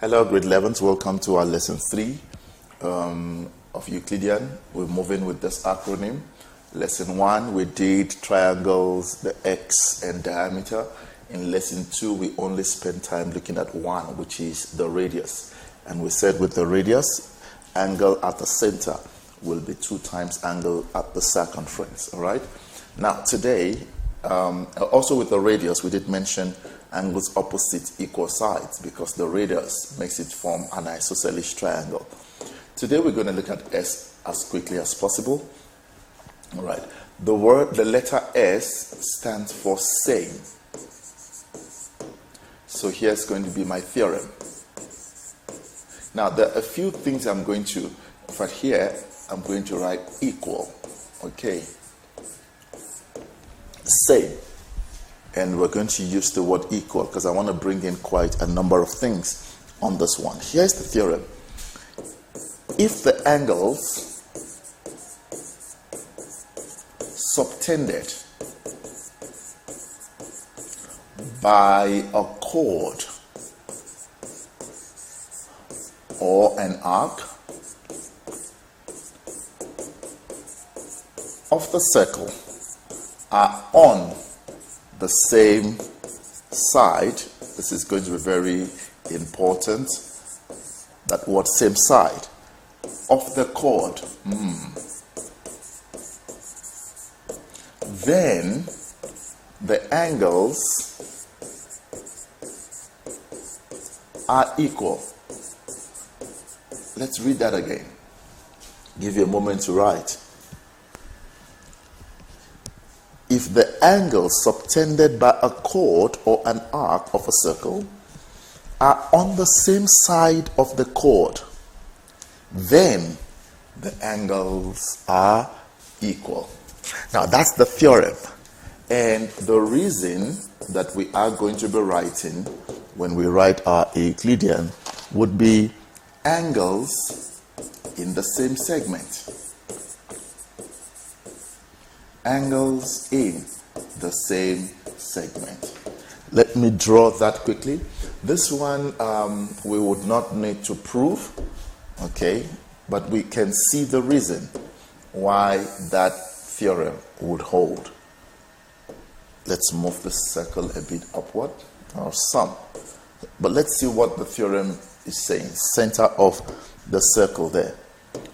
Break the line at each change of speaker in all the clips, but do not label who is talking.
Hello, grade 11s. Welcome to our lesson 3 of Euclidean. We're moving with this acronym. Lesson 1, we did triangles, the x and diameter. In lesson 2, we only spent time looking at one, which is the radius. And we said with the radius, angle at the center will be 2 times angle at the circumference. All right. Now today, also with the radius, we did mention angles opposite equal sides because the radius makes it form an isosceles triangle. Today we're going to look at S as quickly as possible. All right. The letter S stands for same. So here's going to be my theorem. Now there are a few things I'm going to, but here I'm going to write equal. Okay. Same. And we're going to use the word equal because I want to bring in quite a number of things on this one. Here's the theorem. If the angles subtended by a chord or an arc of the circle are on the same side, this is going to be very important, that word same side, of the chord, then the angles are equal. Let's read that again. Give you a moment to write. If the angles subtended by a chord or an arc of a circle are on the same side of the chord, then the angles are equal. Now that's the theorem. And the reason that we are going to be writing when we write our Euclidean would be angles in the same segment. Angles in the same segment. Let me draw that quickly. This one we would not need to prove, okay, but we can see the reason why that theorem would hold. Let's move the circle a bit upward, or some. But let's see what the theorem is saying. Center of the circle there.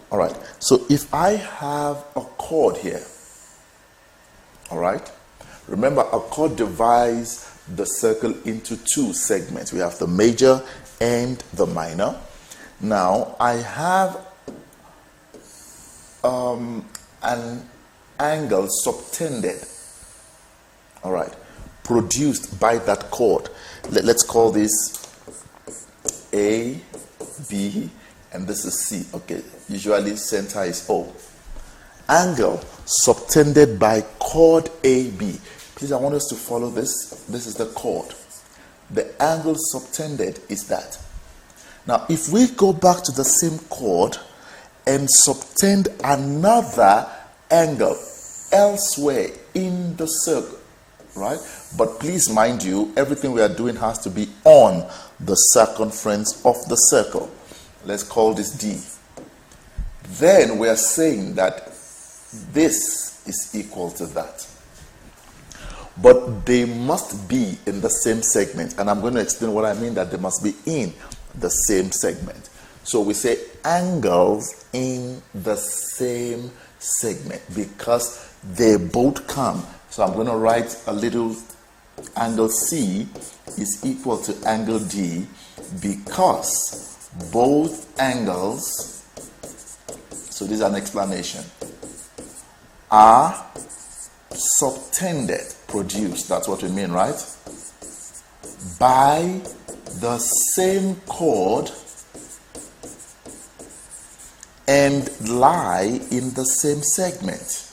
All right. So if I have a chord here, all right. Remember, a chord divides the circle into 2 segments. We have the major and the minor. Now, I have an angle subtended, all right, produced by that chord. Let's call this A, B, and this is C. Okay, usually center is O. Angle subtended by chord AB. Please, I want us to follow this. This is the chord. The angle subtended is that. Now, if we go back to the same chord and subtend another angle elsewhere in the circle, right? But please mind you, everything we are doing has to be on the circumference of the circle. Let's call this D. Then we are saying that this is equal to that. But they must be in the same segment. And I'm going to explain what I mean that they must be in the same segment. So we say angles in the same segment because they both come. So I'm going to write a little angle C is equal to angle D because both angles, so this is an explanation, are subtended, produced, that's what we mean, right? By the same chord and lie in the same segment.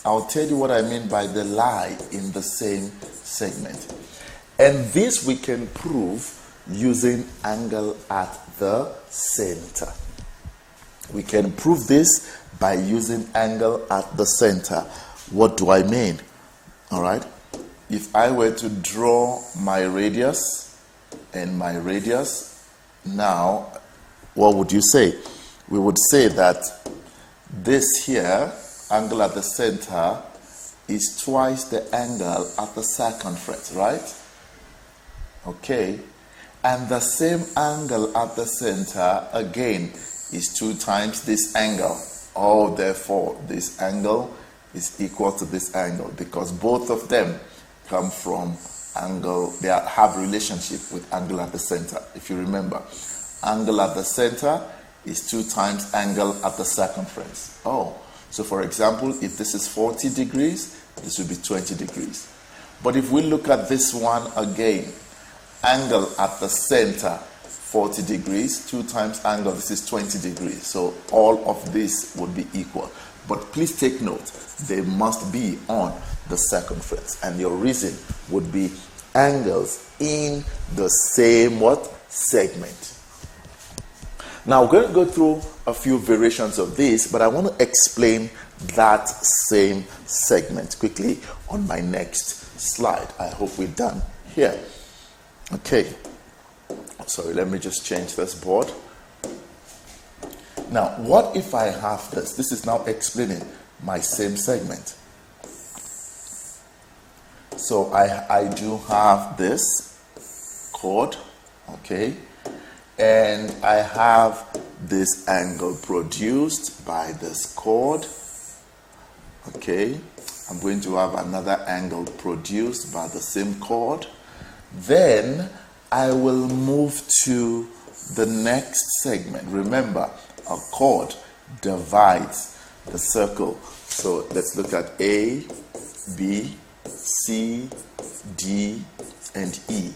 I'll tell you what I mean by the lie in the same segment. And this we can prove using angle at the center. We can prove this by using angle at the center. What do I mean? All right. if I were to draw my radius and my radius, now, what would you say? We would say that this here, angle at the center, is twice the angle at the circumference, right? Okay. And the same angle at the center, again, is 2 times this angle. Oh, therefore, this angle is equal to this angle, because both of them come from angle, they have relationship with angle at the center. If you remember, angle at the center is 2 times angle at the circumference. Oh, so for example, if this is 40 degrees, this will be 20 degrees. But if we look at this one again, angle at the center, 40 degrees, 2 times angle, this is 20 degrees. So all of this would be equal. But please take note, they must be on the circumference. And your reason would be angles in the same what? Segment. Now we're going to go through a few variations of this, but I want to explain that same segment quickly on my next slide. I hope we're done here. Okay. Sorry, let me just change this board. Now, what if I have this? This is now explaining my same segment. So I do have this chord, okay, and I have this angle produced by this chord, okay. I'm going to have another angle produced by the same chord. Then I will move to the next segment. Remember, a chord divides the circle. So let's look at A, B, C, D, and E.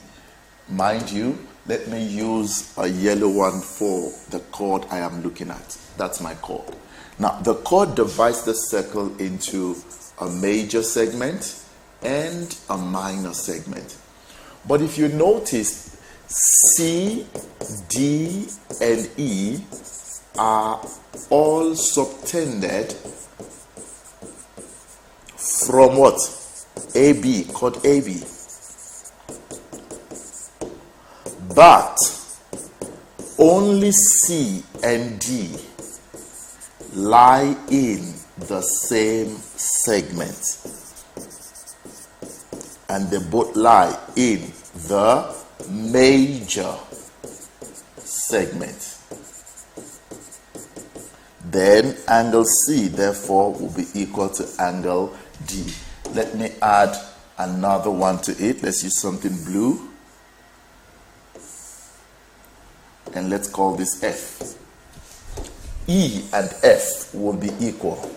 Mind you, let me use a yellow one for the chord I am looking at. That's my chord. Now, the chord divides the circle into a major segment and a minor segment. But if you notice, C, D, and E are all subtended from what? AB, chord AB. But only C and D lie in the same segment. And they both lie in the major segment. Then angle C, therefore, will be equal to angle D. Let me add another one to it. Let's use something blue. And let's call this F. E and F will be equal.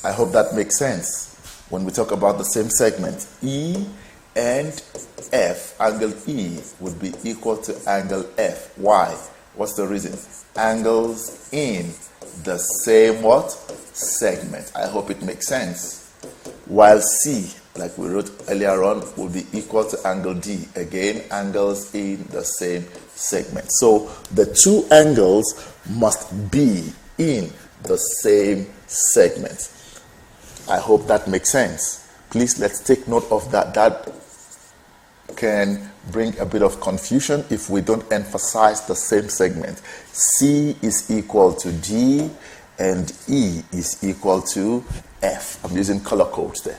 I hope that makes sense. When we talk about the same segment, E and F, angle E would be equal to angle F. Why? What's the reason? Angles in the same what? Segment. I hope it makes sense. While C, like we wrote earlier on, will be equal to angle D. Again, angles in the same segment. So the two angles must be in the same segment. I hope that makes sense. Please, let's take note of that. That can bring a bit of confusion if we don't emphasize the same segment. C is equal to D and E is equal to F. I'm using color codes there.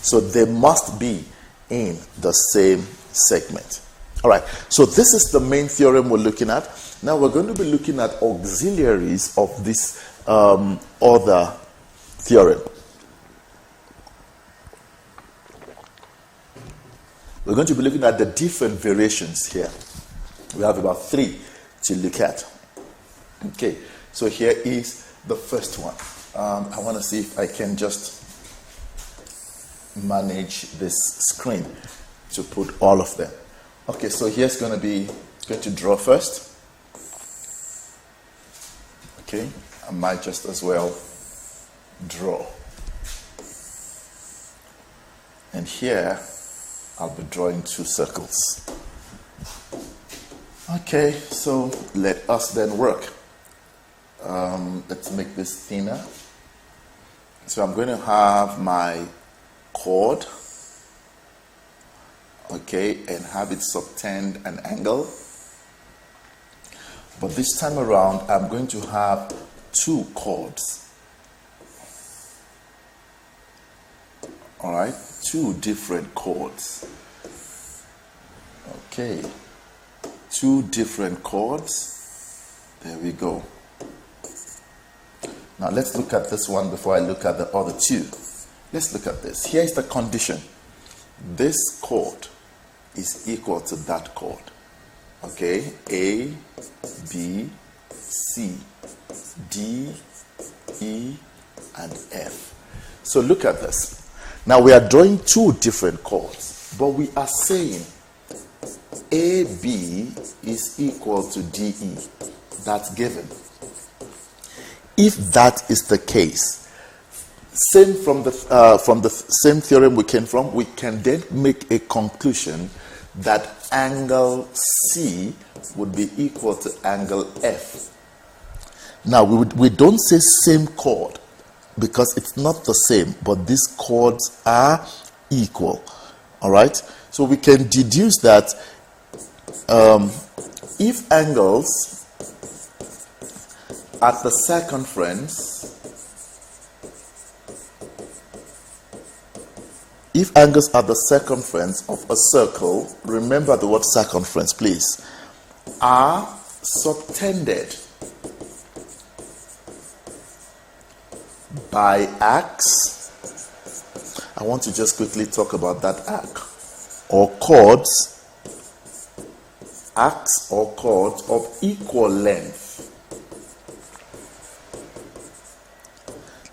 So they must be in the same segment. All right, so this is the main theorem we're looking at. Now we're going to be looking at auxiliaries of this other theorem. We're going to be looking at the different variations here. We have about 3 to look at. Okay, so here is the first one. I want to see if I can just manage this screen to put all of them. Okay, so here's going to draw first. Okay, I might just as well draw. And here I'll be drawing 2 circles. Okay, so let us then work. Let's make this thinner. So I'm going to have my chord, okay, and have it subtend an angle. But this time around, I'm going to have two chords. All right, two different chords. Okay, two different chords. There we go. Now let's look at this one before I look at the other two. Let's look at this. Here is the condition. This chord is equal to that chord. Okay, A, B, C, D, E, and F. So look at this. Now we are drawing two different chords, but we are saying AB is equal to DE. That's given. If that is the case, same from the same theorem we came from, we can then make a conclusion that angle C would be equal to angle F. Now we don't say same chord because it's not the same, but these chords are equal. All right, so we can deduce that if angles at the circumference, if angles at the circumference of a circle, remember the word circumference, please, are subtended by arcs. I want to just quickly talk about that arc or chords, arcs or chords of equal length.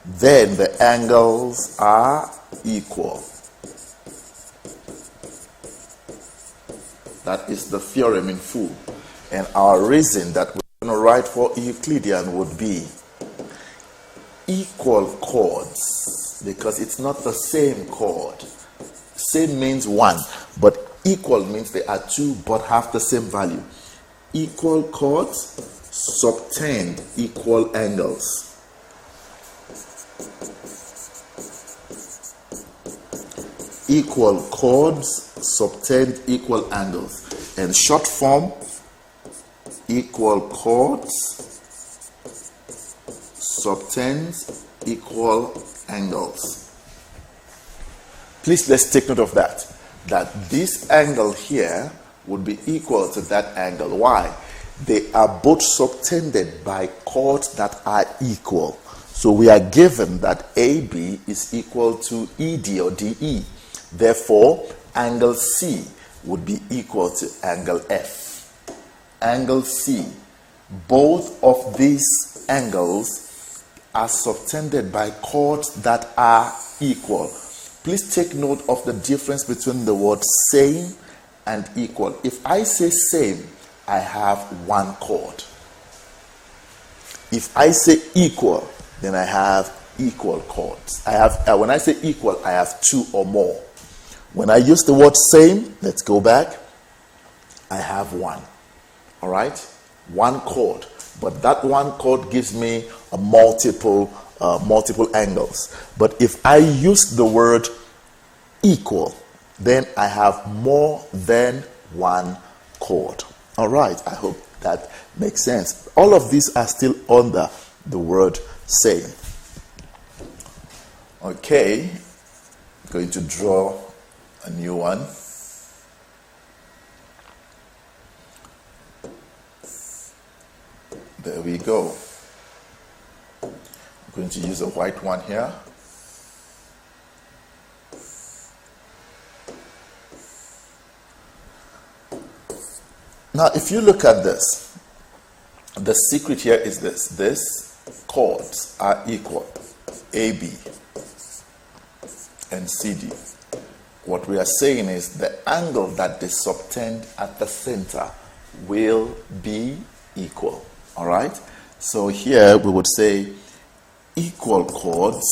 Then the angles are equal. That is the theorem in full. And our reason that we're going to write for Euclidean would be equal chords, because it's not the same chord. Same means one, but equal means they are two but have the same value. Equal chords subtend equal angles. Equal chords subtend equal angles. And short form, equal chords subtends equal angles. Please let's take note of that. That this angle here would be equal to that angle. Why? They are both subtended by chords that are equal. So we are given that AB is equal to ED or DE. Therefore, angle C would be equal to angle F. Angle C. Both of these angles are subtended by chords that are equal. Please take note of the difference between the word same and equal. If I say same, I have one chord. If I say equal, then I have equal chords. I have when I say equal, I have two or more. When I use the word same, let's go back, I have one. All right? One chord. But that one chord gives me a multiple angles. But if I use the word equal, then I have more than one chord. All right? I hope that makes sense. All of these are still under the word same. Okay. I'm going to draw a new one. There we go. I'm going to use a white one here. Now, if you look at this, the secret here is this. These chords are equal, AB and CD. What we are saying is the angle that they subtend at the center will be equal. All right? So here we would say equal chords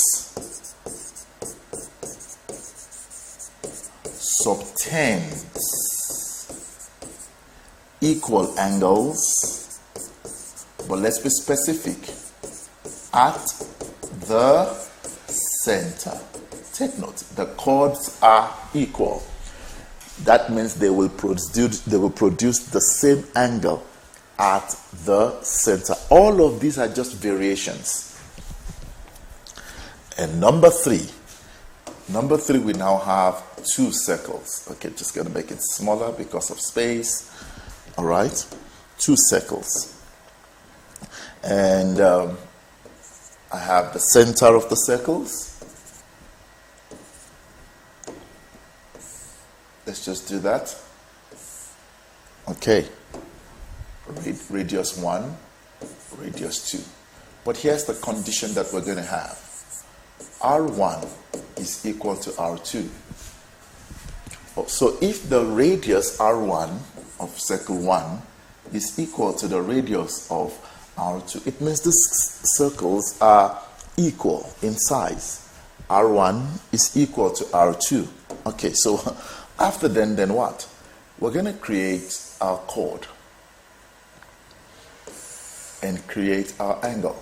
subtends equal angles, but let's be specific, at the center. take note, the chords are equal. That means they will produce the same angle at the center. All of these are just variations. And number three, we now have two circles. Okay, just going to make it smaller because of space. All right, two circles. And I have the center of the circles. Let's just do that. Okay. Radius 1, radius 2. But here's the condition that we're going to have. R1 is equal to R2. So if the radius R1 of circle 1 is equal to the radius of R2, it means these circles are equal in size. R1 is equal to R2. Okay, so after then what? We're going to create our chord and create our angle.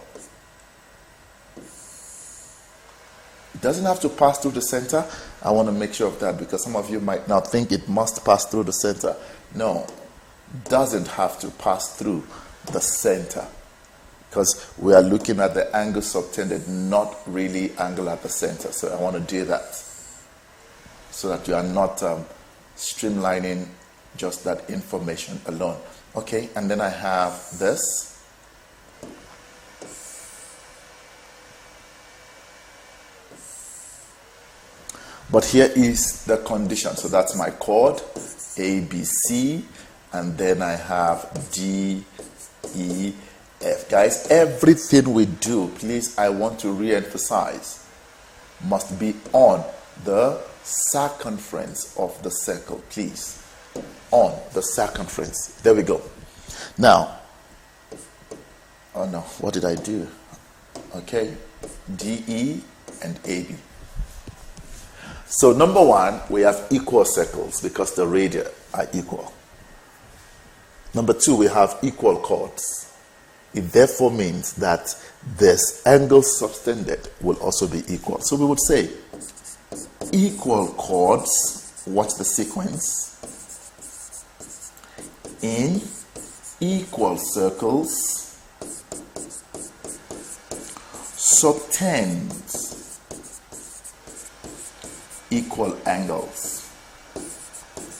It doesn't have to pass through the center. I want to make sure of that because some of you might not think it must pass through the center. No, it doesn't have to pass through the center because we are looking at the angle subtended, not really angle at the center. So I want to do that so that you are not streamlining just that information alone. Okay, and then I have this. But here is the condition. So that's my chord, A, B, C, and then I have D, E, F. Guys, everything we do, please, I want to re-emphasize, must be on the circumference of the circle, please. On the circumference. There we go. Now, oh no, what did I do? Okay, D, E, and A, B. So number one, we have equal circles because the radii are equal. Number two, we have equal chords. It therefore means that this angle subtended will also be equal. So we would say equal chords, watch the sequence, in equal circles, subtend equal angles.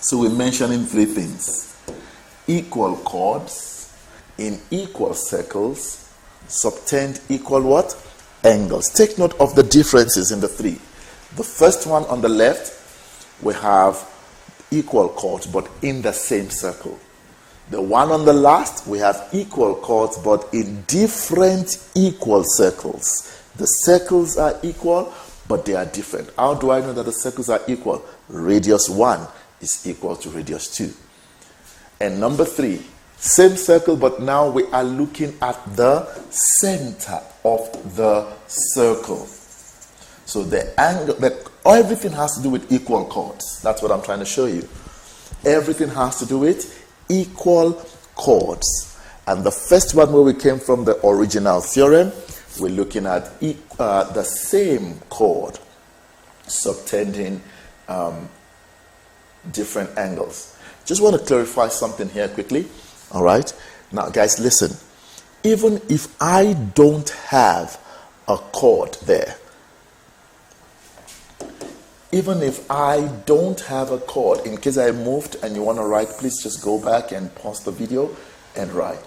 So we're mentioning three things: equal chords, in equal circles, subtend equal what? Angles. Take note of the differences in the three. The first one on the left, we have equal chords but in the same circle. The one on the last, we have equal chords but in different equal circles. The circles are equal but they are different. How do I know that the circles are equal? Radius 1 is equal to radius 2. And number 3, same circle, but now we are looking at the center of the circle. So the angle, everything has to do with equal chords. That's what I'm trying to show you. Everything has to do with equal chords. And the first one where we came from, the original theorem, we're looking at the same chord subtending different angles. Just want to clarify something here quickly. All right. Now, guys, listen. Even if I don't have a chord there, even if I don't have a chord, in case I moved and you want to write, please just go back and pause the video and write.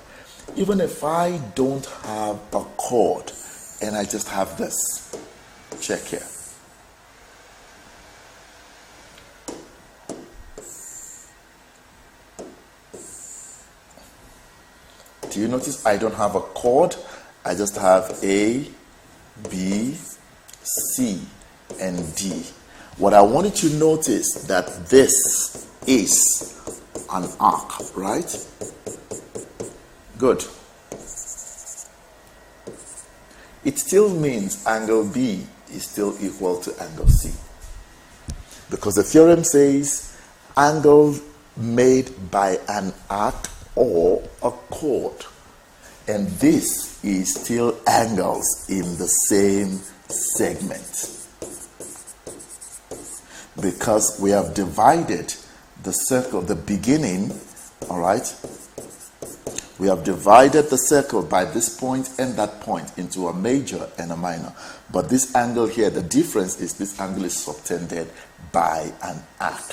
Even if I don't have a chord and I just have this, check here. Do you notice I don't have a chord? I just have A, B, C, and D. What I want you to notice that this is an arc, right? Good. It still means angle B is still equal to angle C. Because the theorem says angle made by an arc or a chord. And this is still angles in the same segment. because we have divided the circle, the beginning, all right? We have divided the circle by this point and that point into a major and a minor. But this angle here, the difference is this angle is subtended by an arc,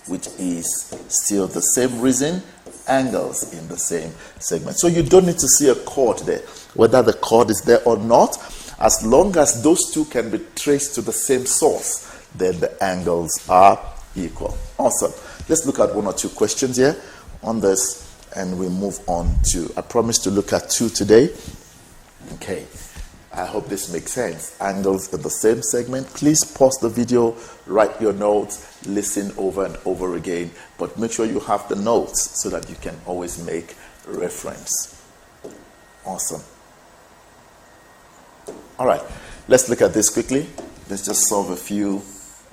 which is still the same reason, angles in the same segment. So you don't need to see a chord there, whether the chord is there or not. As long as those two can be traced to the same source, then the angles are equal. Awesome. Let's look at one or two questions here on this, and we move on to, I promised to look at two today. Okay. I hope this makes sense. Angles in the same segment. Please pause the video, write your notes, listen over and over again, but make sure you have the notes so that you can always make reference. Awesome. All right, let's look at this quickly. Let's just solve a few,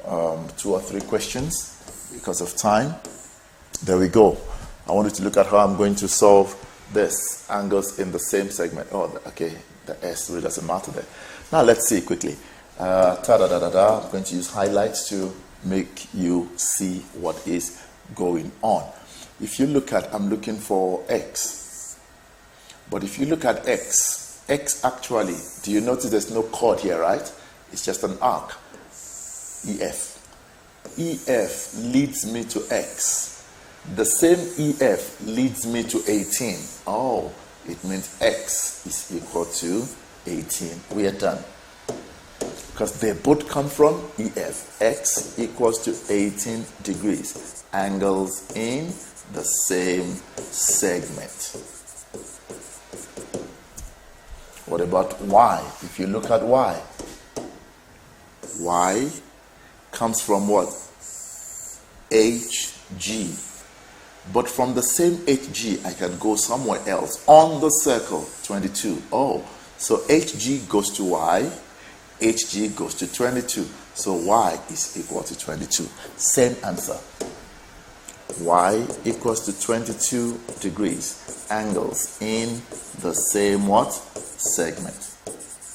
2 or 3 questions because of time. There we go. I want you to look at how I'm going to solve this. Angles in the same segment. Oh, okay. The S really doesn't matter there. Now let's see quickly. I'm going to use highlights to make you see what is going on. If you look at, I'm looking for X. But if you look at X actually, do you notice there's no chord here, right? It's just an arc. EF. EF leads me to X. The same EF leads me to 18. Oh, it means X is equal to 18. We are done. Because they both come from EF. X equals to 18 degrees. Angles in the same segment. What about Y? If you look at Y, Y comes from what? HG. But from the same HG, I can go somewhere else on the circle, 22. Oh, so HG goes to Y, HG goes to 22. So Y is equal to 22. Same answer. Y equals to 22 degrees. Angles in the same what? Segment.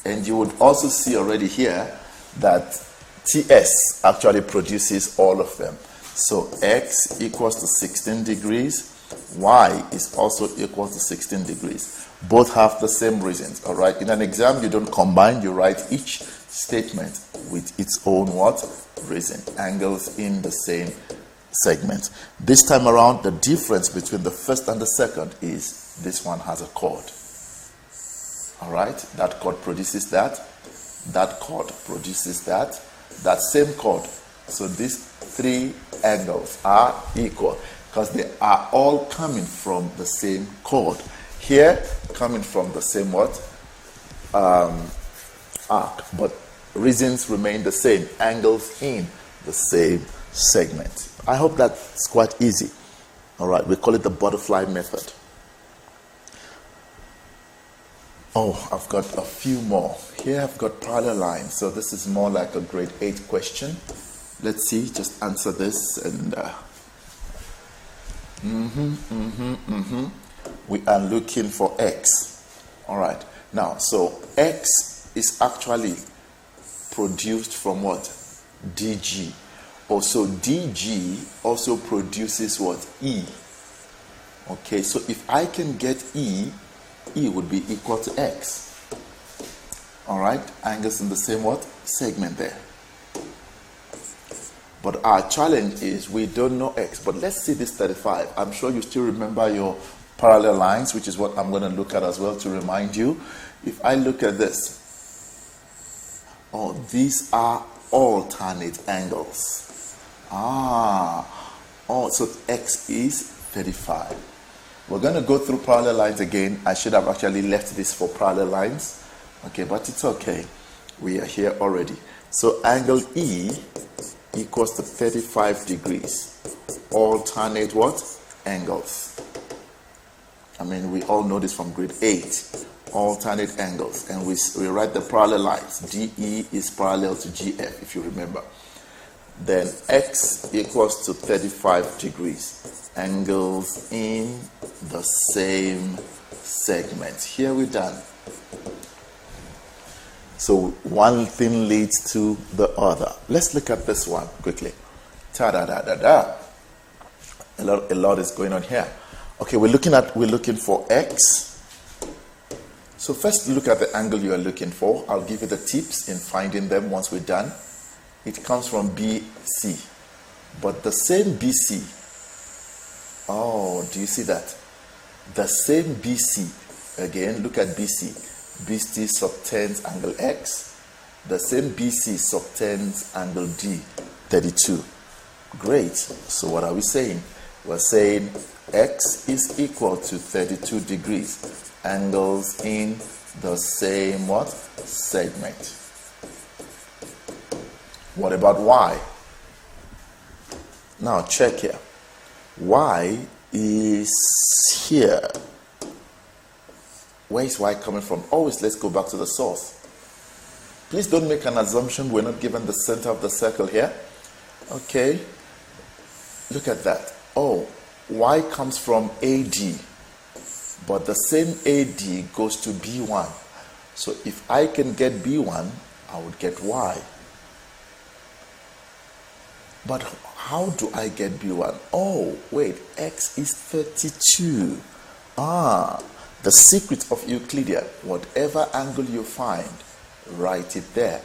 And you would also see already here that TS actually produces all of them. So X equals to 16 degrees. Y is also equal to 16 degrees. Both have the same reasons, all right? In an exam, you don't combine. You write each statement with its own what? Reason. Angles in the same segment. This time around, the difference between the first and the second is this one has a chord. All right? That chord produces that. That chord produces that. That same chord. So these 3 angles are equal because they are all coming from the same chord. Here, coming from the same what? Arc. But reasons remain the same. Angles in the same segment. I hope that's quite easy. All right, we call it the butterfly method. Oh, I've got a few more. Here I've got parallel lines. So this is more like a grade 8 question. Let's see, just answer this and we are looking for X. All right. Now, so X is actually produced from what? DG. Also, DG also produces what? E. Okay, so if I can get E, E would be equal to X. All right, angles in the same what? Segment there. But our challenge is we don't know X. But let's see this 35. I'm sure you still remember your parallel lines, which is what I'm going to look at as well to remind you. If I look at this, oh, these are alternate angles. Oh, so X is 35. We're going to go through parallel lines again. I should have actually left this for parallel lines. Okay, but it's okay. We are here already. So angle E equals to 35 degrees. Alternate what? Angles. I mean, we all know this from grade 8. Alternate angles. And we write the parallel lines. DE is parallel to GF, if you remember. Then X equals to 35 degrees. Angles in the same segment. Here we're done. So one thing leads to the other. Let's look at this one quickly. Ta-da-da-da-da. A lot is going on here. Okay, we're looking for x. So first look at the angle you are looking for. I'll give you the tips in finding them once we're done. It comes from BC. But the same BC, oh, do you see that? The same BC, again, look at BC. BC subtends angle X. The same BC subtends angle D, 32. Great. So what are we saying? We're saying X is equal to 32 degrees. Angles in the same what? Segment. What about Y? Now check here. Y is here. Where is Y coming from? Always let's go back to the source. Please don't make an assumption we're not given the center of the circle here. Okay. Look at that. Oh, Y comes from AD. But the same AD goes to B1. So if I can get B1, I would get Y. But how do I get B1? Oh, wait, X is 32. The secret of Euclidean, whatever angle you find, write it there.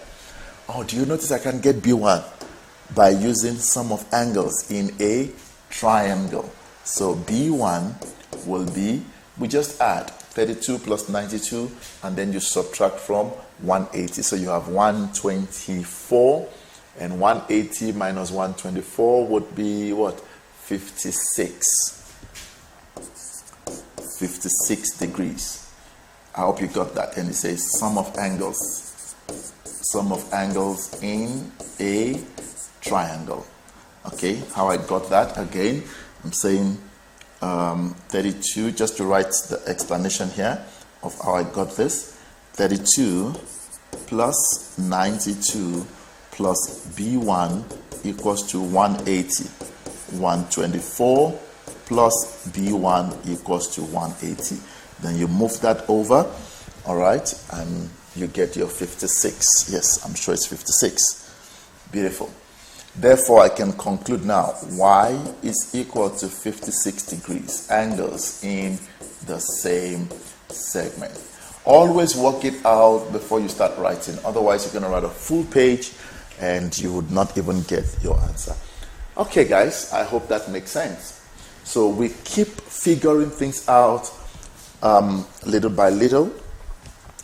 Oh, do you notice I can get B1 by using sum of angles in a triangle? So B1 will be, we just add 32 plus 92 and then you subtract from 180. So you have 124 and 180 minus 124 would be what? 56. 56 degrees. I hope you got that. And it says sum of angles. Sum of angles in a triangle. Okay, how I got that again, I'm saying 32, just to write the explanation here of how I got this. 32 plus 92 plus B1 equals to 180. 124 plus B1 equals to 180. Then you move that over, all right, and you get your 56. Yes, I'm sure it's 56. Beautiful. Therefore, I can conclude now, Y is equal to 56 degrees, angles in the same segment. Always work it out before you start writing. Otherwise, you're going to write a full page and you would not even get your answer. Okay, guys, I hope that makes sense. So we keep figuring things out little by little,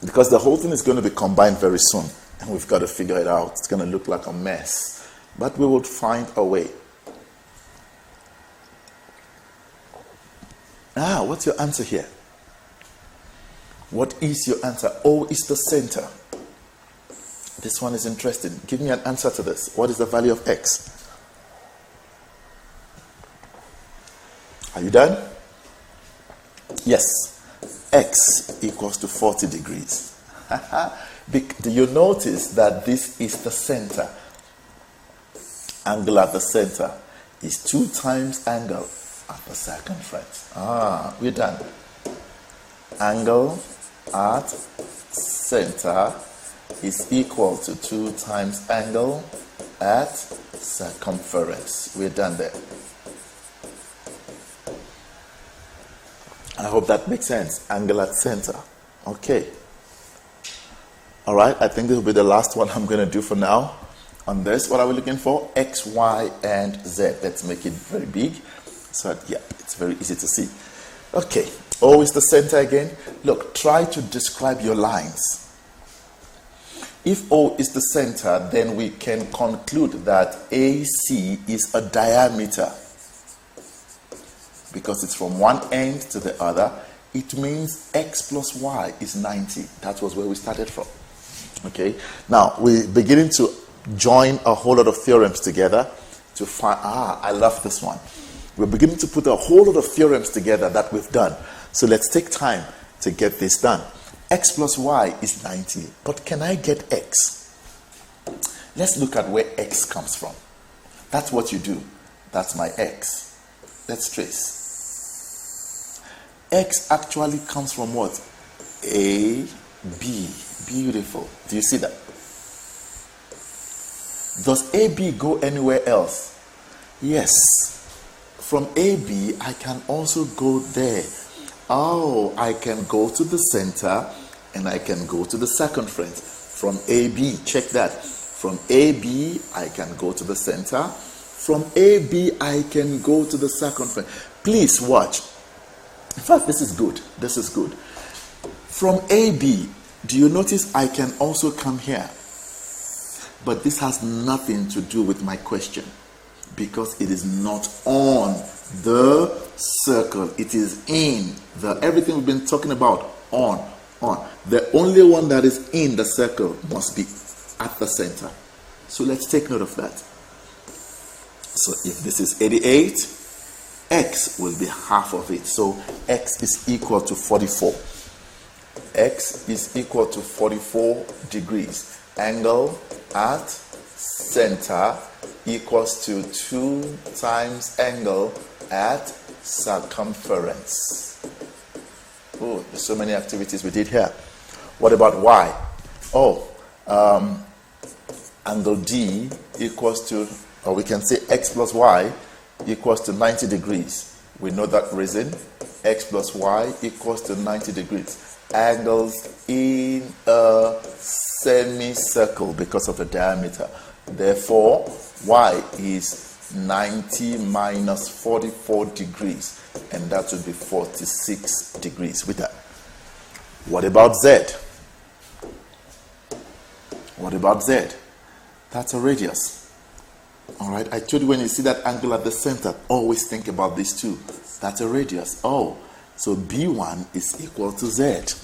because the whole thing is going to be combined very soon. And we've got to figure it out. It's going to look like a mess. But we will find a way. What's your answer here? What is your answer? O is the center. This one is interesting. Give me an answer to this. What is the value of X? Are you done? Yes. X equals to 40 degrees. Do you notice that this is the center? Angle at the center is 2 times angle at the circumference. We're done. Angle at center is equal to 2 times angle at circumference. We're done there. I hope that makes sense. Angle at center. Okay. All right, I think this will be the last one I'm going to do for now. On this, what are we looking for? X, Y, and Z. Let's make it very big. So, yeah, it's very easy to see. Okay, O is the center again. Look, try to describe your lines. If O is the center, then we can conclude that AC is a diameter. Because it's from one end to the other, it means X plus Y is 90. That was where we started from. Okay, now we're beginning to join a whole lot of theorems together to find, I love this one. We're beginning to put a whole lot of theorems together that we've done. So let's take time to get this done. X plus Y is 90, but can I get X? Let's look at where X comes from. That's what you do. That's my X. Let's trace. X actually comes from what? A B. Beautiful. Do you see that? Does AB go anywhere else? Yes. From AB, I can also go there. Oh, I can go to the center and I can go to the circumference. From AB, check that. From AB, I can go to the center. From AB, I can go to the circumference. Please watch. In fact, this is good. This is good. From AB, do you notice I can also come here? But this has nothing to do with my question because it is not on the circle. It is in the everything we've been talking about on. The only one that is in the circle must be at the center. So let's take note of that. So if this is 88, x will be half of it. So x is equal to 44. X is equal to 44 degrees. Angle at center equals to 2 times angle at circumference. Oh, there's so many activities we did here. What about y? Oh, angle D equals to, or we can say x plus y equals to 90 degrees. We know that reason. X plus y equals to 90 degrees. Angles in a semicircle because of the diameter. Therefore, y is 90 minus 44 degrees, and that would be 46 degrees with that. What about z? What about z? That's a radius. All right, I told you when you see that angle at the center, always think about these two. That's a radius. Oh, so B1 is equal to Z,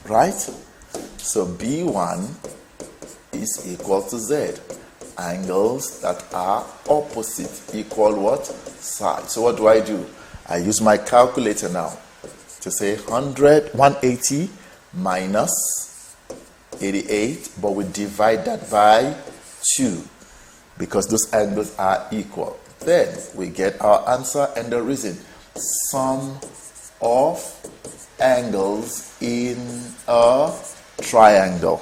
right? So B1 is equal to Z. Angles that are opposite equal what? Side. So what do? I use my calculator now to say 180 minus 88, but we divide that by 2 because those angles are equal. Then we get our answer and the reason. Sum of angles in a triangle.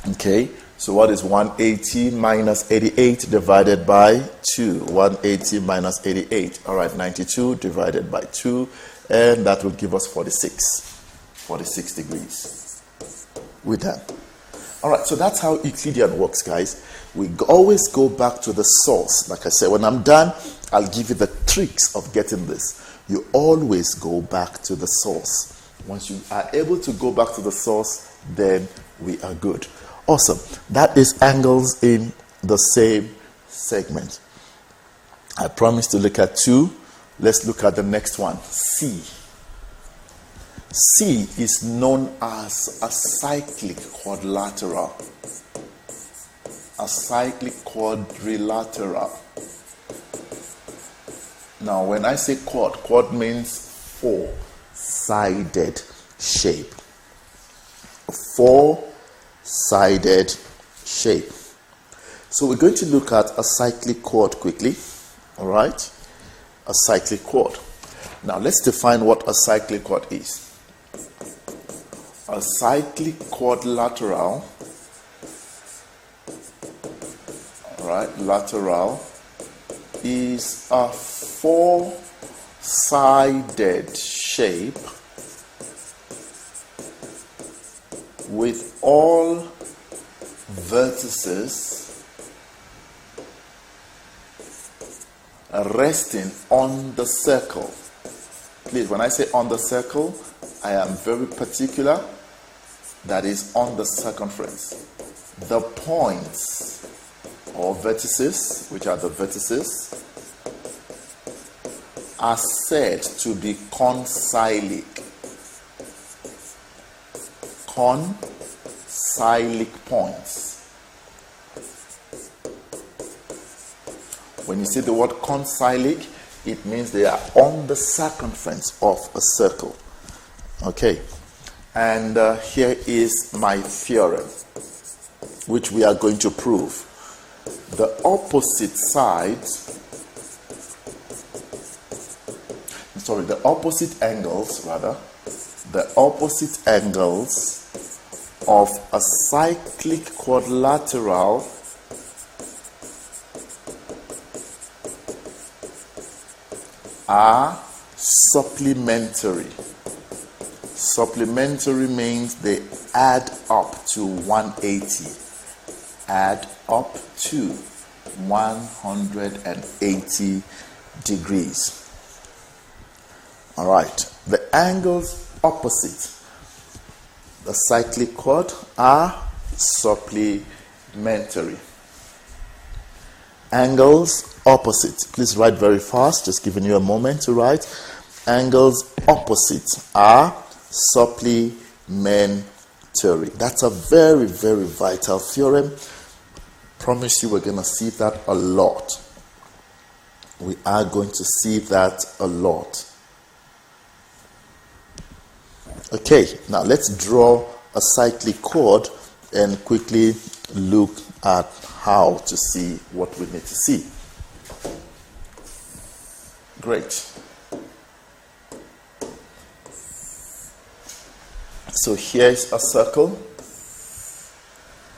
Okay, so what is 180 minus 88 divided by 2? 180 minus 88. All right, 92 divided by 2, and that will give us 46 degrees. We're done. All right, so that's how Euclidean works, guys. We always go back to the source. Like I said, when I'm done, I'll give you the tricks of getting this. You always go back to the source. Once you are able to go back to the source, then we are good. Awesome. That is angles in the same segment. I promised to look at 2. Let's look at the next one. C. C is known as a cyclic quadrilateral. A cyclic quadrilateral. Now, when I say quad means 4-sided shape. A 4-sided shape. So we're going to look at a cyclic chord quickly. All right? A cyclic chord. Now, let's define what a cyclic chord is. A cyclic quadrilateral, all right, lateral, is a 4-sided shape with all vertices resting on the circle. Please, when I say on the circle, I am very particular. That is on the circumference. The points or vertices, which are the vertices, are said to be concylic. Concylic points. When you see the word concylic, it means they are on the circumference of a circle. Okay. And here is my theorem, which we are going to prove. The opposite sides, the opposite angles of a cyclic quadrilateral are supplementary. Supplementary means they add up to 180. Add up to 180 degrees. All right. The angles opposite the cyclic chord are supplementary. Angles opposite. Please write very fast, just giving you a moment to write. Angles opposite are supplementary. That's a very, very vital theorem. Promise you we're going to see that a lot. We are going to see that a lot. Okay, now let's draw a cyclic chord and quickly look at how to see what we need to see. Great. So here's a circle,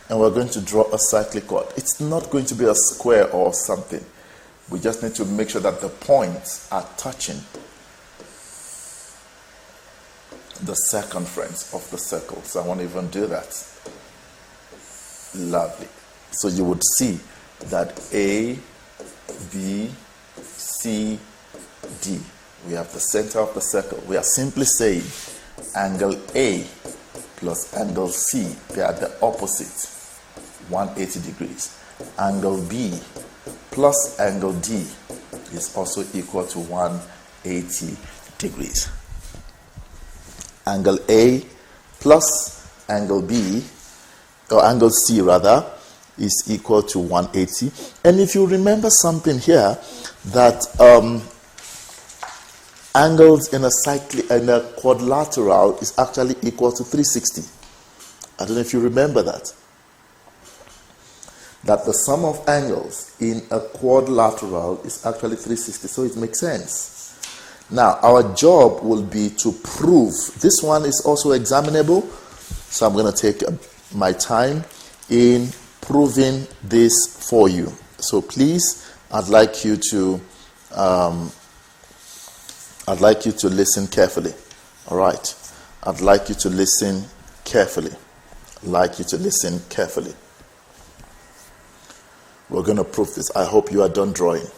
and we're going to draw a cyclic chord. It's not going to be a square or something. We just need to make sure that the points are touching the circumference of the circle. So I won't even do that. Lovely. So you would see that A, B, C, D. We have the center of the circle. We are simply saying angle A plus angle C, they are the opposite, 180 degrees. Angle B plus angle D is also equal to 180 degrees. Angle A plus angle B, or angle C rather, is equal to 180. And if you remember something here, that angles in a quadrilateral is actually equal to 360. I don't know if you remember that. That the sum of angles in a quadrilateral is actually 360, so it makes sense. Now, our job will be to prove. This one is also examinable, so I'm going to take my time in proving this for you. So please, I'd like you to listen carefully. All right. I'd like you to listen carefully. We're going to prove this. I hope you are done drawing.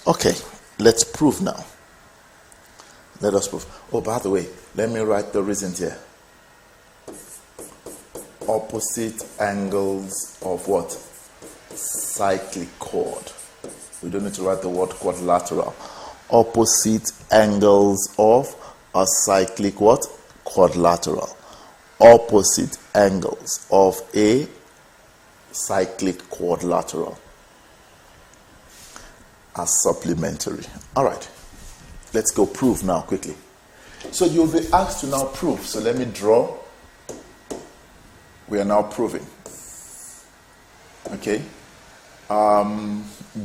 Okay, let's prove now. Let us prove. Oh, by the way, let me write the reasons here. Opposite angles of what? Cyclic chord. We don't need to write the word quadrilateral. Opposite angles of a cyclic what? Quadrilateral. Opposite angles of a cyclic quadrilateral are supplementary. All right. Let's go prove now quickly. So you'll be asked to now prove. So let me draw. We are now proving. Okay.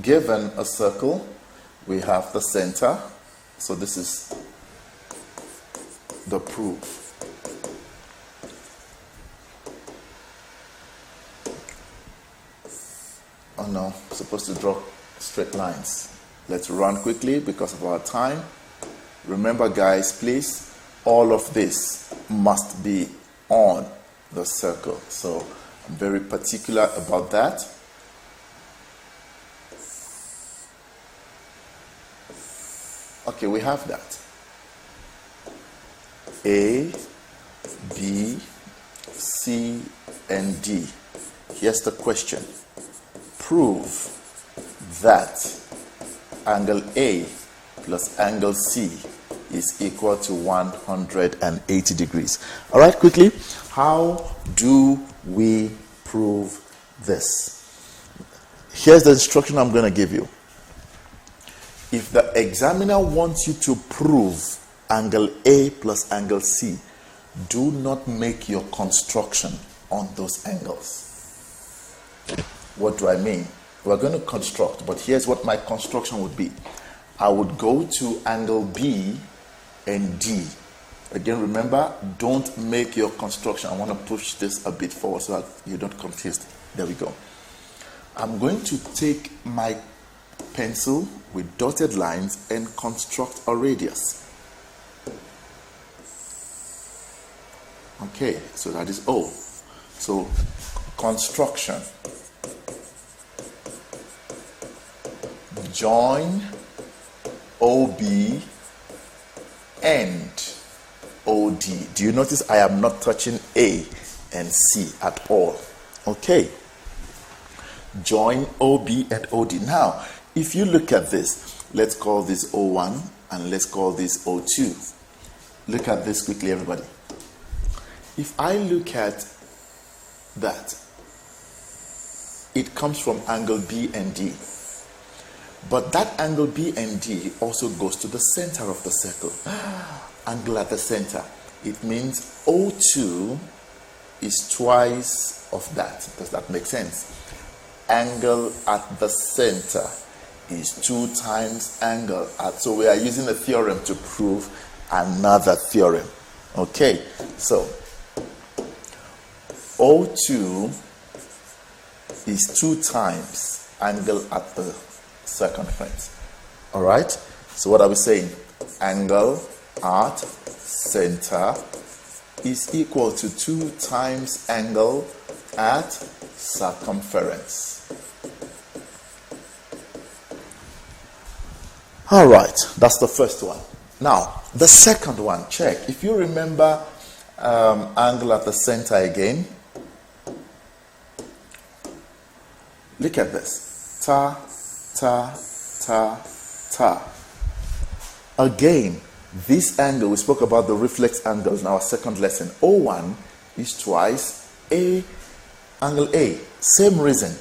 Given a circle, we have the center. So this is the proof. Oh no, I'm supposed to draw straight lines. Let's run quickly because of our time. Remember, guys, please, all of this must be on the circle. So I'm very particular about that. Okay, we have that. A, B, C, and D. Here's the question. Prove that angle A plus angle C is equal to 180 degrees. All right, quickly, how do we prove this? Here's the instruction I'm going to give you. If the examiner wants you to prove angle A plus angle C, do not make your construction on those angles. What do I mean? We're going to construct, but here's what my construction would be. I would go to angle B and D. Again, remember, don't make your construction. I want to push this a bit forward so that you're not confused. There we go. I'm going to take my pencil with dotted lines and construct a radius. Okay, so that is O. So, construction. Join OB and OD. Do you notice I am not touching A and C at all? Okay. Join OB and OD. Now, if you look at this, let's call this O1 and let's call this O2. Look at this quickly, everybody. If I look at that, it comes from angle B and D. But that angle B and D also goes to the center of the circle. Angle at the center. It means O2 is twice of that. Does that make sense? Angle at the center is 2 times angle at. So we are using a theorem to prove another theorem. Okay, so O2 is 2 times angle at the circumference. All right, so what are we saying? Angle at center is equal to 2 times angle at circumference. All right, that's the first one. Now the second one, check. If you remember angle at the center again, look at this. Ta, ta, ta, ta. Again, this angle, we spoke about the reflex angles in our second lesson. O1 is twice angle A. Same reason.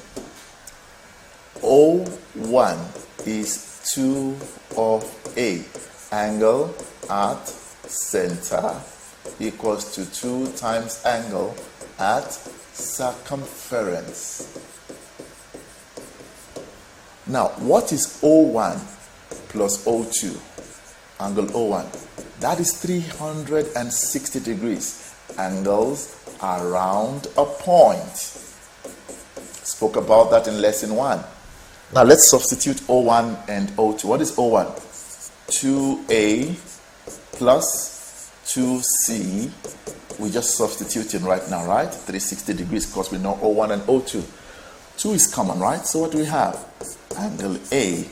O1 is 2 of A. Angle at center equals to 2 times angle at circumference. Now, what is O1 plus O2? Angle O1. That is 360 degrees. Angles around a point. Spoke about that in lesson 1. Now, let's substitute O1 and O2. What is O1? 2A plus 2C. We're just substituting right now, right? 360 degrees because we know O1 and O2. 2 is common, right? So what do we have? Angle A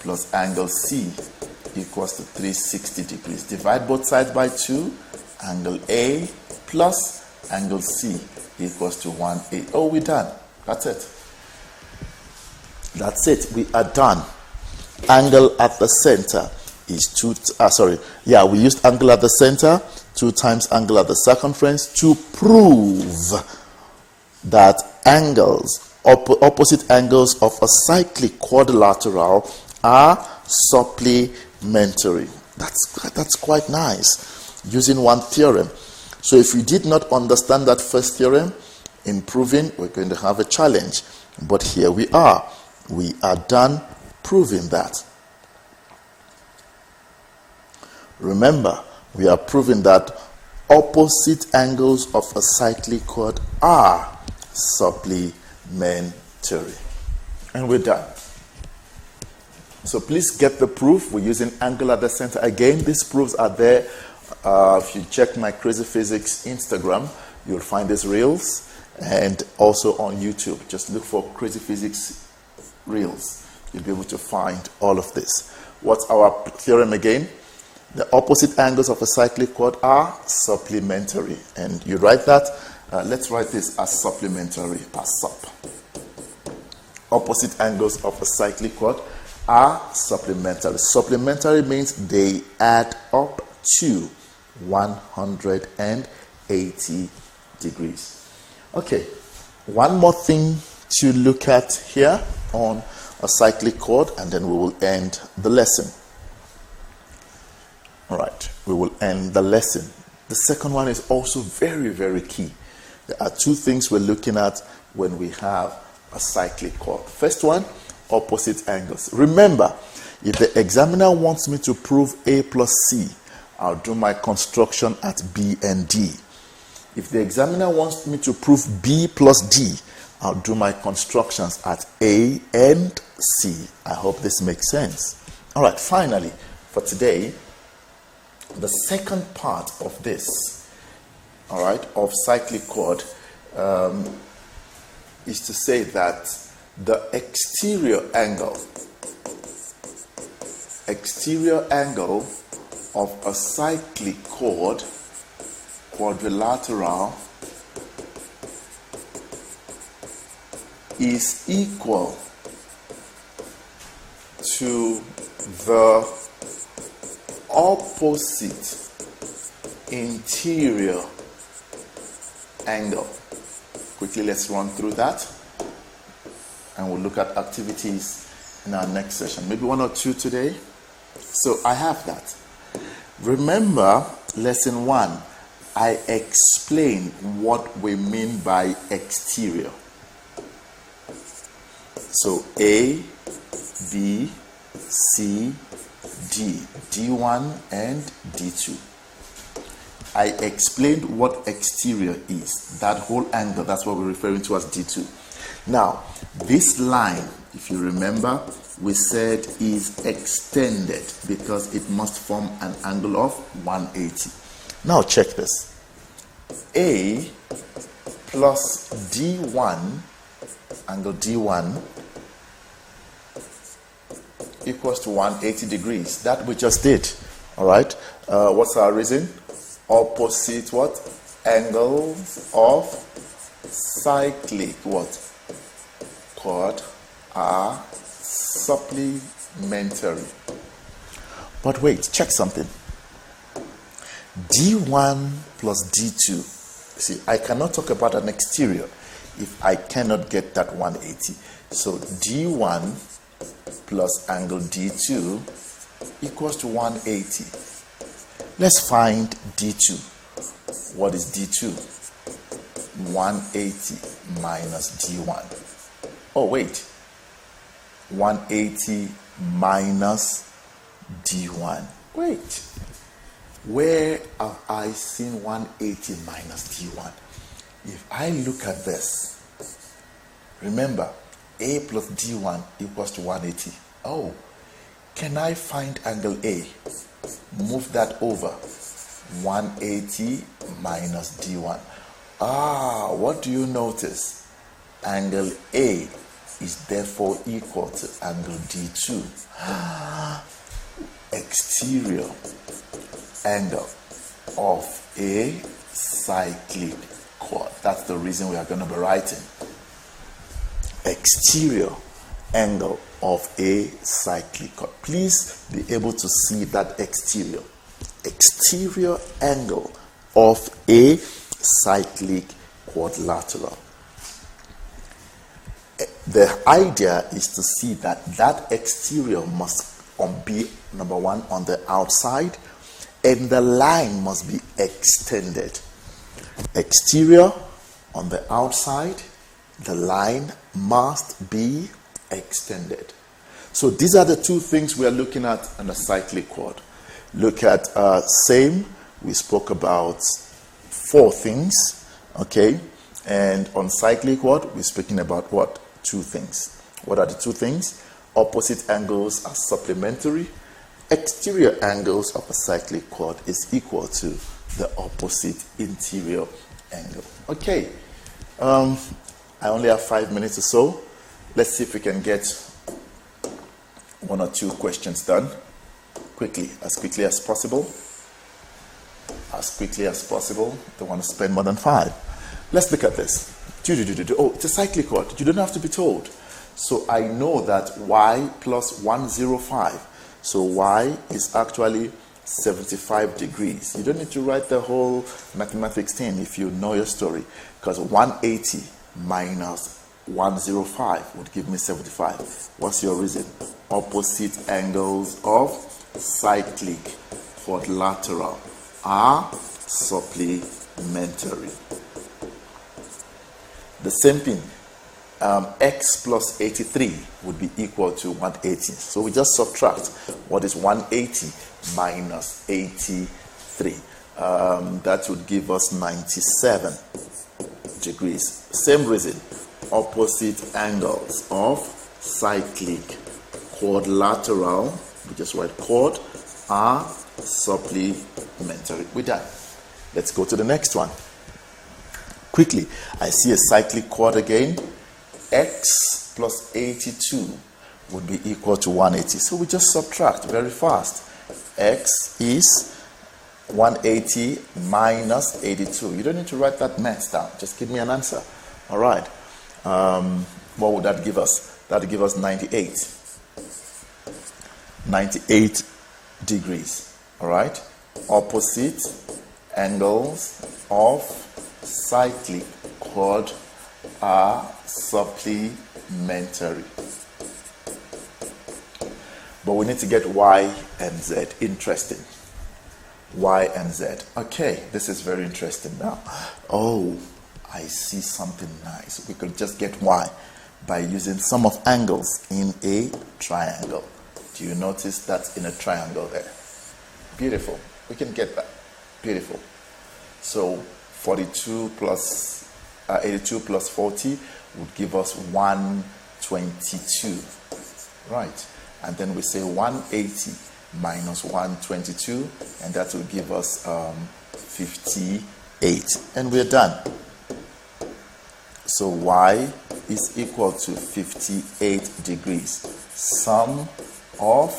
plus angle C equals to 360 degrees. Divide both sides by 2. Angle A plus angle C equals to 180. Oh, we're done. That's it. That's it. We are done. Angle at the center is 2. We used angle at the center, 2 times angle at the circumference to prove that opposite angles of a cyclic quadrilateral are supplementary. That's quite nice. Using one theorem. So if you did not understand that first theorem, in proving, we're going to have a challenge. But here we are. We are done proving that. Remember, we are proving that opposite angles of a cyclic chord are supplementary. And we're done. So please get the proof. We're using angle at the center. Again, these proofs are there. If you check my Crazy Physics Instagram, you'll find these reels. And also on YouTube. Just look for Crazy Physics reels. You'll be able to find all of this. What's our theorem again? The opposite angles of a cyclic chord are supplementary. And you write that. Let's write this as supplementary, as sup. Opposite angles of a cyclic chord are supplementary. Supplementary means they add up to 180 degrees. Okay, one more thing to look at here on a cyclic chord, and then we will end the lesson. All right, we will end the lesson. The second one is also very, very key. There are 2 things we're looking at when we have a cyclic chord. First one, opposite angles. Remember, if the examiner wants me to prove A plus C, I'll do my construction at B and D. If the examiner wants me to prove B plus D, I'll do my constructions at A and C. I hope this makes sense. All right, finally, for today, the second part of this, all right, of cyclic chord, is to say that the exterior angle of a cyclic chord, quadrilateral, is equal to the opposite interior angle. Quickly, let's run through that, and we'll look at activities in our next session. Maybe one or two today. So I have that. Remember, lesson 1, I explain what we mean by exterior. So A, B, C, D, D1 and D2. I explained what exterior is. That whole angle, that's what we're referring to as D2. Now, this line, if you remember, we said is extended because it must form an angle of 180. Now check this. A plus D1, angle D1, equals to 180 degrees. That we just did. All right. What's our reason? Opposite what? Angles of cyclic what? Chord are supplementary. But wait, check something. D1 plus D2. See, I cannot talk about an exterior if I cannot get that 180. So D1 plus angle D2 equals to 180. Let's find D2. What is D2? 180 minus D1. Oh, wait. 180 minus D1. Wait. Where have I seen 180 minus D1? If I look at this, remember, A plus D1 equals to 180. Oh, can I find angle A? Move that over. 180 minus D1. What do you notice? Angle A is therefore equal to angle D2. Exterior angle of a cyclic chord. That's the reason we are going to be writing. Exterior angle of a cyclic chord. Please be able to see that exterior. Exterior angle of a cyclic quadrilateral. The idea is to see that that exterior must be, number one, on the outside, and the line must be extended. Exterior on the outside, the line must be extended. So these are the two things we are looking at on a cyclic chord. Look at same. We spoke about 4 things, okay? And on cyclic chord, we're speaking about what? 2 things. What are the 2 things? Opposite angles are supplementary. Exterior angles of a cyclic chord is equal to the opposite interior angle. Okay. I only have 5 minutes or so. Let's see if we can get 1 or 2 questions done quickly as possible. As quickly as possible. Don't want to spend more than 5. Let's look at this. Oh, it's a cyclic chord. You don't have to be told. So I know that y plus 105. So y is actually 75 degrees. You don't need to write the whole mathematics thing if you know your story, because 180 minus 105 would give me 75. What's your reason? Opposite angles of cyclic quadrilateral are supplementary. The same thing. x plus 83 would be equal to 180. So we just subtract. What is 180 minus 83? That would give us 97 degrees. Same reason. Opposite angles of cyclic quadrilateral, we just write chord, are supplementary. We're done. Let's go to the next one. Quickly, I see a cyclic chord again. X plus 82 would be equal to 180. So we just subtract very fast. X is 180 minus 82. You don't need to write that math down. Just give me an answer. All right. What would that give us? That would give us 98. 98 degrees. All right. Opposite angles of cyclic chord are supplementary. But we need to get Y and Z. Interesting. Y and Z. Okay, this is very interesting now. Oh, I see something nice. We could just get Y by using sum of angles in a triangle. Do you notice that's in a triangle there? Beautiful. We can get that. Beautiful. So 82 plus 82 plus 40 would give us 122. Right. And then we say 180 minus 122, and that will give us 58. And we're done. So Y is equal to 58 degrees. Sum of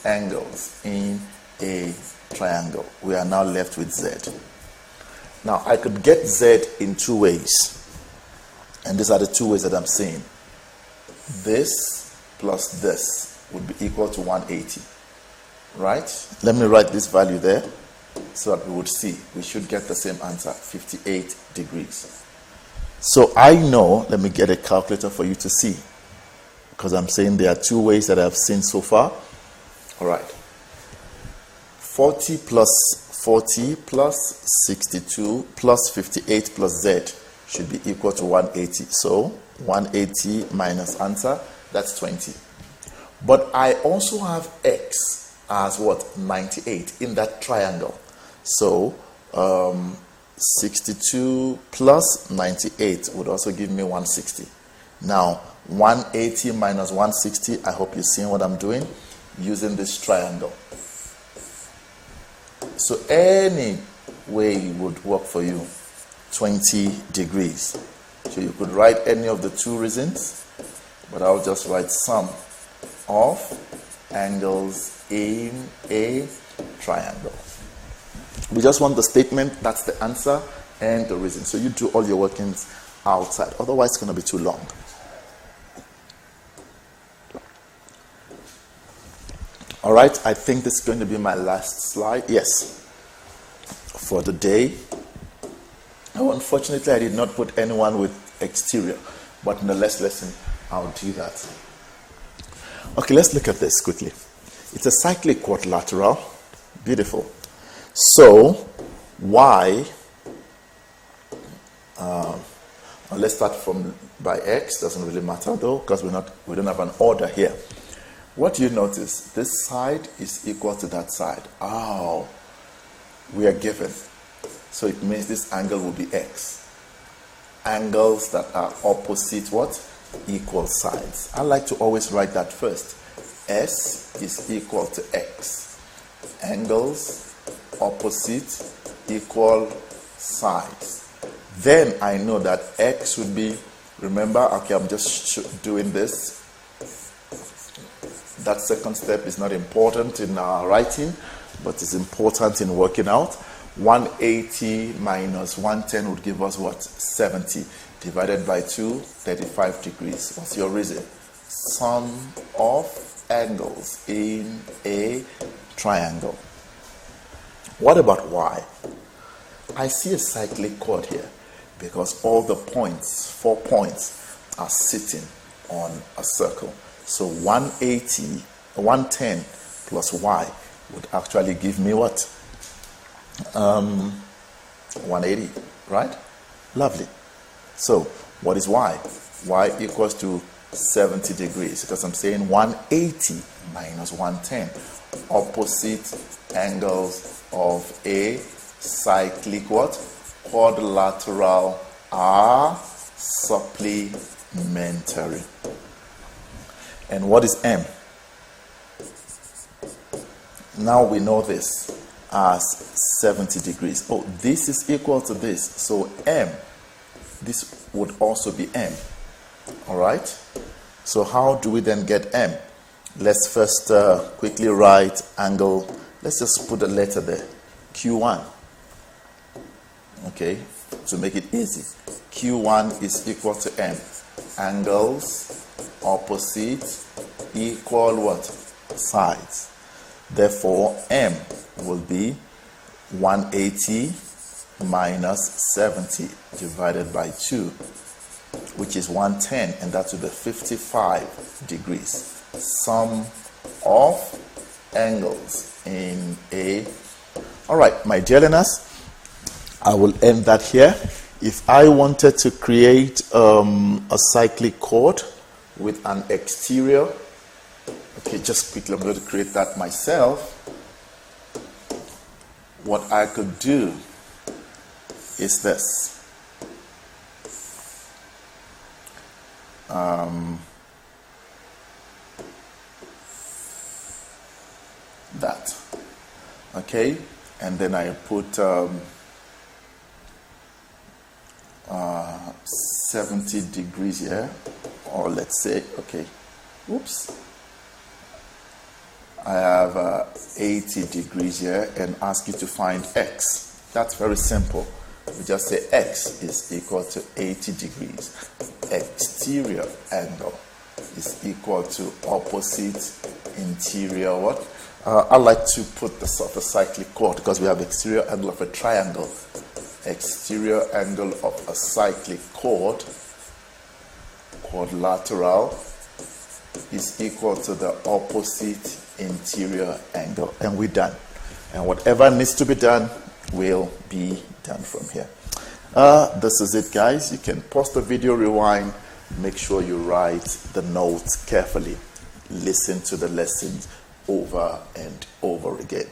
angles in a triangle. We are now left with Z. Now I could get Z in two ways. And these are the two ways that I'm saying. This plus this would be equal to 180. Right? Let me write this value there so that we would see. We should get the same answer, 58 degrees. So I know, let me get a calculator for you to see, because I'm saying there are two ways that I've seen so far. All right. 40 plus 62 plus 58 plus Z should be equal to 180. So 180 minus answer, that's 20. But I also have X as what? 98 in that triangle. So 62 plus 98 would also give me 160. Now 180 minus 160, I hope you're seeing what I'm doing, using this triangle. So any way would work for you. 20 degrees. So you could write any of the two reasons, but I'll just write sum of angles in a triangle. We just want the statement, that's the answer, and the reason. So you do all your workings outside. Otherwise, it's going to be too long. All right, I think this is going to be my last slide. Yes, for the day. Oh, unfortunately, I did not put anyone with exterior, but in the next lesson, I'll do that. Okay, let's look at this quickly. It's a cyclic quadrilateral. Beautiful. So, Y, let's start from by X. Doesn't really matter though, because we don't have an order here. What do you notice? This side is equal to that side. Oh, we are given. So it means this angle will be X. Angles that are opposite what? Equal sides. I like to always write that first. S is equal to X. Angles opposite equal sides. Then I know that X would be, remember, okay, I'm just doing this. That second step is not important in our writing, but it's important in working out. 180 minus 110 would give us what? 70. Divided by 2, 35 degrees. What's your reason? Sum of angles in a triangle. What about Y? I see a cyclic chord here because all the points, 4 points, are sitting on a circle. So 110 plus Y would actually give me what? 180, right? Lovely. So what is Y? y equals to 70 degrees, because I'm saying 180 minus 110. Opposite angles of a cyclic what? Quadrilateral are supplementary. And what is m? Now we know this as 70 degrees. Oh, this is equal to this. So m, this would also be m. All right? So how do we then get m? Let's first quickly write angle. Let's just put a letter there. Q1. Okay? To make it easy. Q1 is equal to m. Angles opposite equal what? Sides. Therefore, m will be 180 minus 70 divided by 2, which is 110, and that will be 55 degrees. Sum of angles in a. All right, my dear learners, I will end that here. If I wanted to create a cyclic chord with an exterior, okay, just quickly, I'm going to create that myself. What I could do is this. That. Okay, and then I put 70 degrees here, or let's say, okay, oops. I have 80 degrees here and ask you to find x. That's very simple. We just say x is equal to 80 degrees. Exterior angle is equal to opposite interior what? I like to put the sort of cyclic chord because we have exterior angle of a triangle. Exterior angle of a cyclic chord, quadrilateral, is equal to the opposite interior angle, and we're done. And whatever needs to be done will be done from here. This is it, guys. You can pause the video, rewind, make sure you write the notes carefully, listen to the lessons over and over again.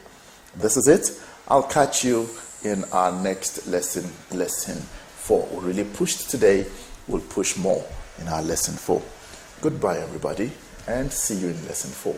This is it. I'll catch you in our next lesson, lesson 4. We really pushed today, we'll push more in our lesson 4. Goodbye, everybody, and see you in lesson 4.